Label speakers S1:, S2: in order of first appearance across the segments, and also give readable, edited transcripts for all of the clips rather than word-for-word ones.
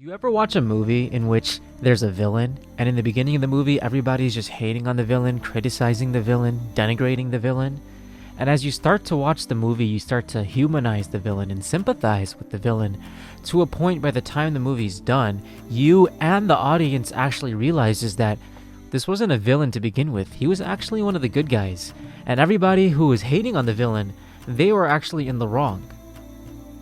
S1: You ever watch a movie in which there's a villain, and in the beginning of the movie, everybody's just hating on the villain, criticizing the villain, denigrating the villain? And as you start to watch the movie, you start to humanize the villain and sympathize with the villain to a point by the time the movie's done, you and the audience actually realizes that this wasn't a villain to begin with. He was actually one of the good guys. And everybody who was hating on the villain, they were actually in the wrong.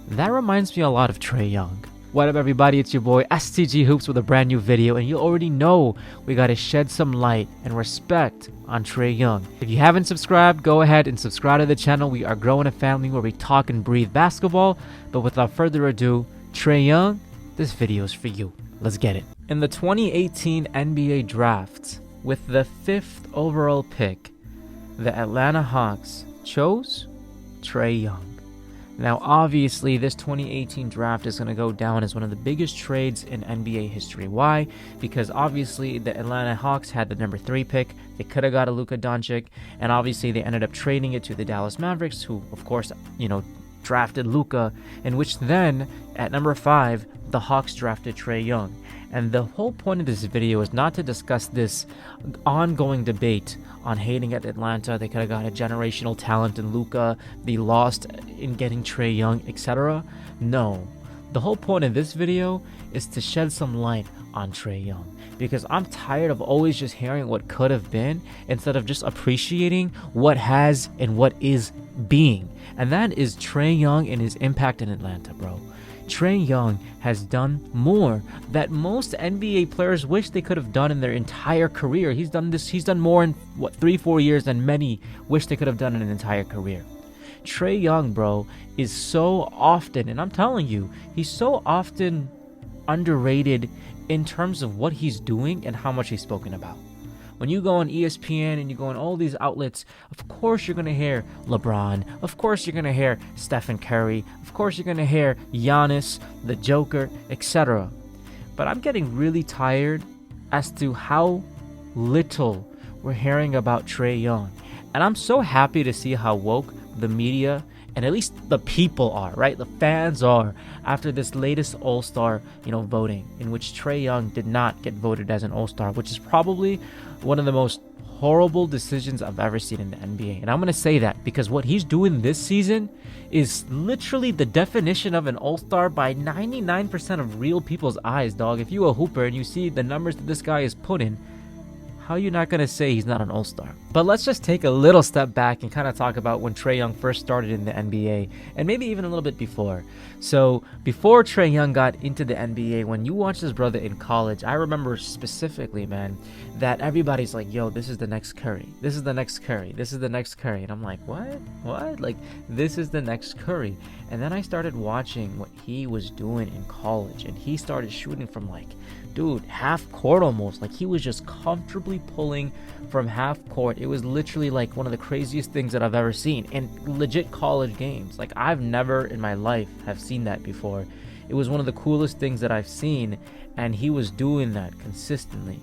S1: That reminds me a lot of Trae Young. What up, everybody? It's your boy STG Hoops with a brand new video, and you already know we gotta shed some light and respect on Trae Young. If you haven't subscribed, go ahead and subscribe to the channel. We are growing a family where we talk and breathe basketball. But without further ado, Trae Young, this video is for you. Let's get it. In the 2018 NBA Draft, with the 5th overall pick, the Atlanta Hawks chose Trae Young. Now, obviously, this 2018 draft is going to go down as one of the biggest trades in NBA history. Why? Because obviously the Atlanta Hawks had the number 3 pick. They could have got a Luka Doncic, and obviously they ended up trading it to the Dallas Mavericks, who, of course, drafted Luka, in which then, at number 5, the Hawks drafted Trae Young. And the whole point of this video is not to discuss this ongoing debate on hating at Atlanta. They could have got a generational talent in Luka. They lost in getting Trae Young, etc. No. The whole point of this video is to shed some light on Trae Young, because I'm tired of always just hearing what could have been instead of just appreciating what has and what is being. And that is Trae Young and his impact in Atlanta, bro. Trae Young has done more that most NBA players wish they could have done in their entire career. He's done more in 3-4 years than many wish they could have done in an entire career. Trae Young, bro, is so often, and I'm telling you, he's so often underrated in terms of what he's doing and how much he's spoken about. When you go on ESPN and you go on all these outlets, of course you're going to hear LeBron. Of course you're going to hear Stephen Curry. Of course you're going to hear Giannis, the Joker, etc. But I'm getting really tired as to how little we're hearing about Trae Young. And I'm so happy to see how woke the media and at least the people are, right? The fans are, after this latest All-Star, voting, in which Trae Young did not get voted as an All-Star, which is probably one of the most horrible decisions I've ever seen in the NBA. And I'm going to say that because what he's doing this season is literally the definition of an All-Star by 99% of real people's eyes, dog. If you're a hooper and you see the numbers that this guy is putting, how are you not going to say he's not an All-Star? But let's just take a little step back and kind of talk about when Trae Young first started in the NBA, and maybe even a little bit before. So before Trae Young got into the NBA, when you watch his brother in college, I remember specifically, man, that everybody's like, yo, this is the next Curry. This is the next Curry. This is the next Curry. And I'm like, what? Like, this is the next Curry. And then I started watching what he was doing in college, and he started shooting from half court almost. Like, he was just comfortably pulling from half court. It was literally like one of the craziest things that I've ever seen in legit college games. Like, I've never in my life have seen that before. It was one of the coolest things that I've seen, and he was doing that consistently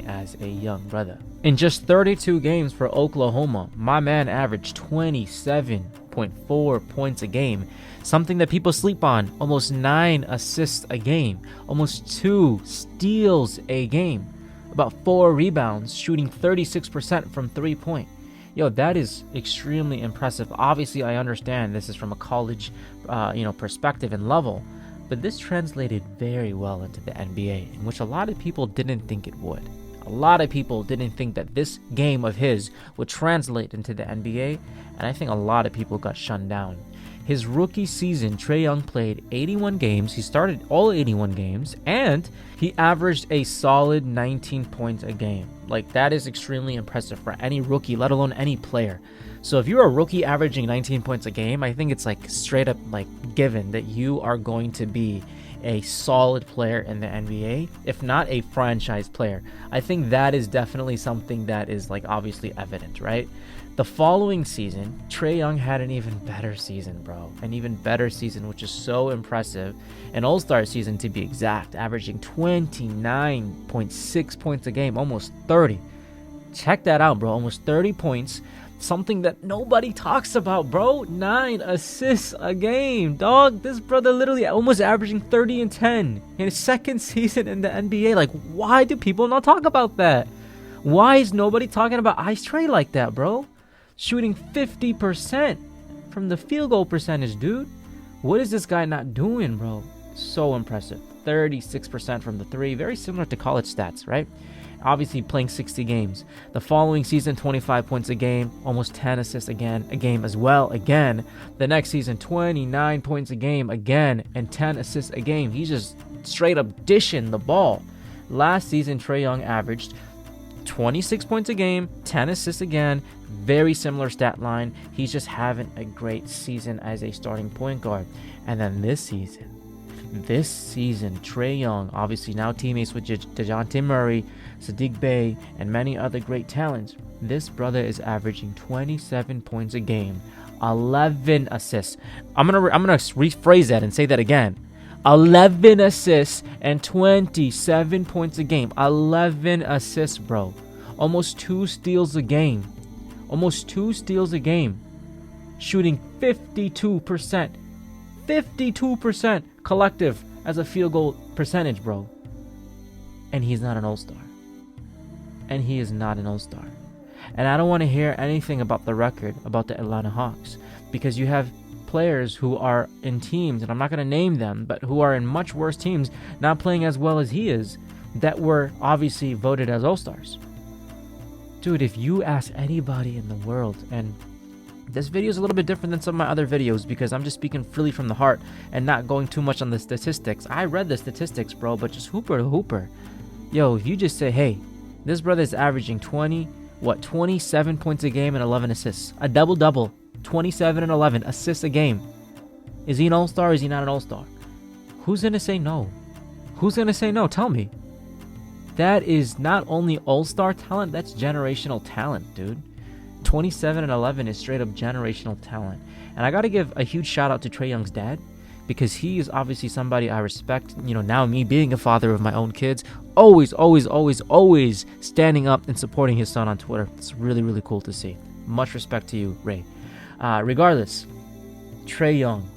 S1: as a young brother. In just 32 games for Oklahoma, my man averaged 27.4 points a game, something that people sleep on. Almost 9 assists a game, almost 2 steals a game, about 4 rebounds, shooting 36% from 3-point. Yo, that is extremely impressive. Obviously, I understand this is from a college, perspective and level, but this translated very well into the NBA, in which a lot of people didn't think it would. A lot of people didn't think that this game of his would translate into the NBA, and I think a lot of people got shunned down. His rookie season, Trae Young played 81 games. He started all 81 games, and he averaged a solid 19 points a game. Like, that is extremely impressive for any rookie, let alone any player. So if you're a rookie averaging 19 points a game, I think it's straight up given that you are going to be a solid player in the NBA, if not a franchise player. I think that is definitely something that is obviously evident, right? The following season, Trae Young had an even better season, bro. An even better season, which is so impressive. An All-Star season, to be exact, averaging 29.6 points a game, almost 30. Check that out, bro. Almost 30 points, something that nobody talks about, bro. 9 assists a game, dog. This brother literally almost averaging 30 and 10 in his second season in the NBA. Like, why do people not talk about that? Why is nobody talking about Ice Trae like that, bro? Shooting 50% from the field goal percentage, dude. What is this guy not doing, bro? So impressive. 36% from the three. Very similar to college stats, right? Obviously playing 60 games. The following season, 25 points a game, almost 10 assists a game as well. Again, the next season, 29 points a game again, and 10 assists a game. He's just straight up dishing the ball. Last season, Trae Young averaged 26 points a game, 10 assists again. Very similar stat line. He's just having a great season as a starting point guard. And then this season, Trae Young, obviously now teammates with DeJounte Murray, Sadiq Bey, and many other great talents. This brother is averaging 27 points a game, 11 assists. I'm gonna rephrase that and say that again. 11 assists and 27 points a game. 11 assists, bro. Almost 2 steals a game. Shooting 52%. 52% collective as a field goal percentage, bro. And he's not an all-star. And he is not an all-star. And I don't want to hear anything about the record, about the Atlanta Hawks, because you have players who are in teams, and I'm not going to name them, but who are in much worse teams, not playing as well as he is, that were obviously voted as all-stars. Dude, if you ask anybody in the world, and this video is a little bit different than some of my other videos because I'm just speaking freely from the heart and not going too much on the statistics. I read the statistics, bro, but just hooper to hooper. Yo, if you just say, hey, this brother is averaging 27 points a game and 11 assists. A double-double, 27 and 11 assists a game. Is he an all-star or is he not an all-star? Who's going to say no? Who's going to say no? Tell me. That is not only all-star talent, that's generational talent, dude. 27 and 11 is straight up generational talent. And I got to give a huge shout out to Trae Young's dad, because he is obviously somebody I respect. You know, now me being a father of my own kids, always standing up and supporting his son on Twitter. It's really, really cool to see. Much respect to you, Ray. Regardless, Trae Young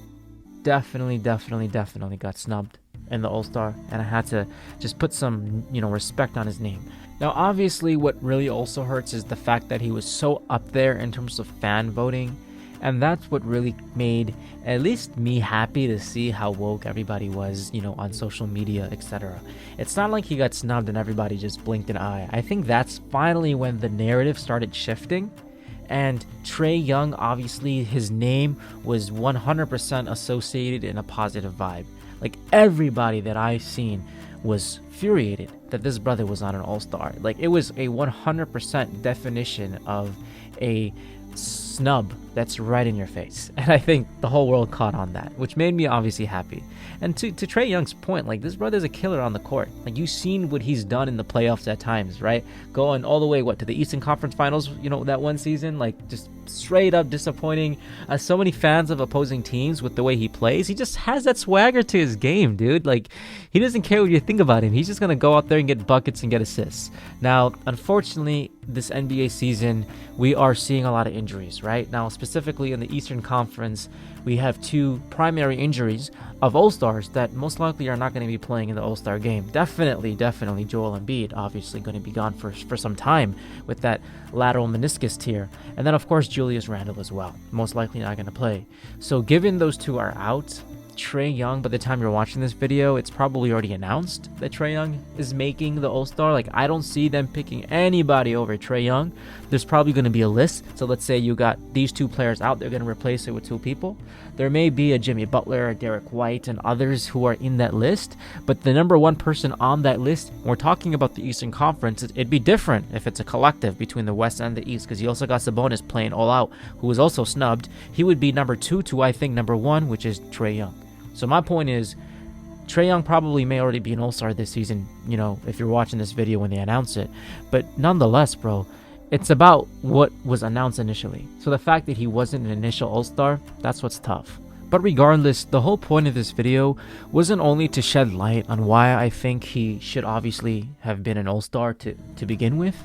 S1: definitely got snubbed in the All-Star, and I had to just put some, respect on his name. Now, obviously, what really also hurts is the fact that he was so up there in terms of fan voting, and that's what really made at least me happy to see how woke everybody was, on social media, etc. It's not like he got snubbed and everybody just blinked an eye. I think that's finally when the narrative started shifting. And Trae Young, obviously, his name was 100% associated in a positive vibe. Like, everybody that I've seen was infuriated that this brother was not an all-star. Like, it was a 100% definition of a snub that's right in your face. And I think the whole world caught on that, which made me obviously happy. And to Trae Young's point, like, this brother's a killer on the court. Like, you've seen what he's done in the playoffs at times, right? Going all the way, to the Eastern Conference Finals, that one season, like, just straight up disappointing so many fans of opposing teams with the way he plays. He just has that swagger to his game, dude. Like, he doesn't care what you think about him. He's just going to go out there and get buckets and get assists. Now, unfortunately, this NBA season, we are seeing a lot of injuries, right? Now, specifically in the Eastern Conference, we have 2 primary injuries of All-Stars that most likely are not going to be playing in the All-Star game. Definitely Joel Embiid, obviously going to be gone for some time with that lateral meniscus tear. And then, of course, Julius Randle as well. Most likely not going to play. So given those 2 are out, Trae Young, by the time you're watching this video, it's probably already announced that Trae Young is making the All-Star. Like, I don't see them picking anybody over Trae Young. There's probably going to be a list. So let's say you got these 2 players out, they're going to replace it with 2 people. There may be a Jimmy Butler, a Derek White, and others who are in that list. But the number 1 person on that list, we're talking about the Eastern Conference, it'd be different if it's a collective between the West and the East, because you also got Sabonis playing all out, who was also snubbed. He would be number 2 to, I think, number 1, which is Trae Young. So my point is, Trae Young probably may already be an all-star this season, if you're watching this video when they announce it. But nonetheless, bro, it's about what was announced initially. So the fact that he wasn't an initial all-star, that's what's tough. But regardless, the whole point of this video wasn't only to shed light on why I think he should obviously have been an all-star to begin with.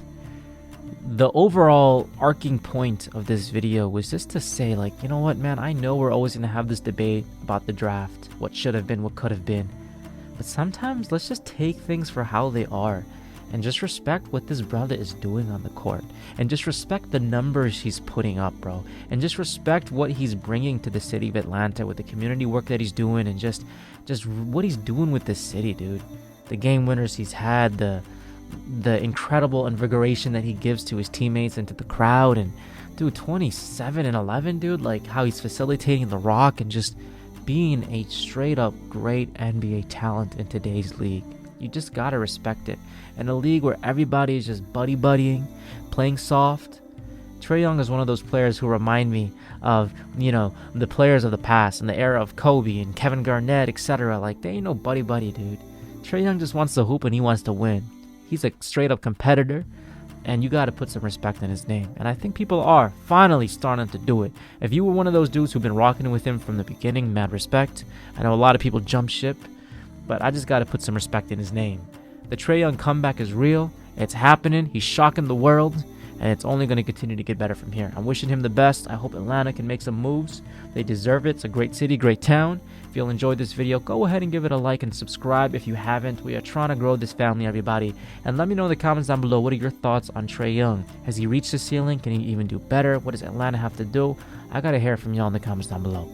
S1: The overall arcing point of this video was just to say, like, you know what, man, I know we're always going to have this debate about the draft, what should have been, what could have been, but sometimes let's just take things for how they are and just respect what this brother is doing on the court, and just respect the numbers he's putting up, bro, and just respect what he's bringing to the city of Atlanta with the community work that he's doing, and just what he's doing with this city, dude. The game winners he's had, the incredible invigoration that he gives to his teammates and to the crowd, and dude, 27 and 11, dude, like how he's facilitating the rock and just being a straight up great NBA talent in today's league. You just gotta respect it. In a league where everybody is just buddying, playing soft, Trae Young is one of those players who remind me of, you know, the players of the past in the era of Kobe and Kevin Garnett, etc. Like, they ain't no buddy, dude. Trae Young just wants to hoop and he wants to win. He's a straight up competitor, and you gotta put some respect in his name. And I think people are finally starting to do it. If you were one of those dudes who've been rocking with him from the beginning, mad respect. I know a lot of people jump ship, but I just gotta put some respect in his name. The Trae Young comeback is real. It's happening. He's shocking the world, and it's only going to continue to get better from here. I'm wishing him the best. I hope Atlanta can make some moves. They deserve it. It's a great city, great town. If you'll enjoy this video, go ahead and give it a like and subscribe if you haven't. We are trying to grow this family, everybody. And let me know in the comments down below, what are your thoughts on Trae Young? Has he reached the ceiling? Can he even do better? What does Atlanta have to do? I got to hear from y'all in the comments down below.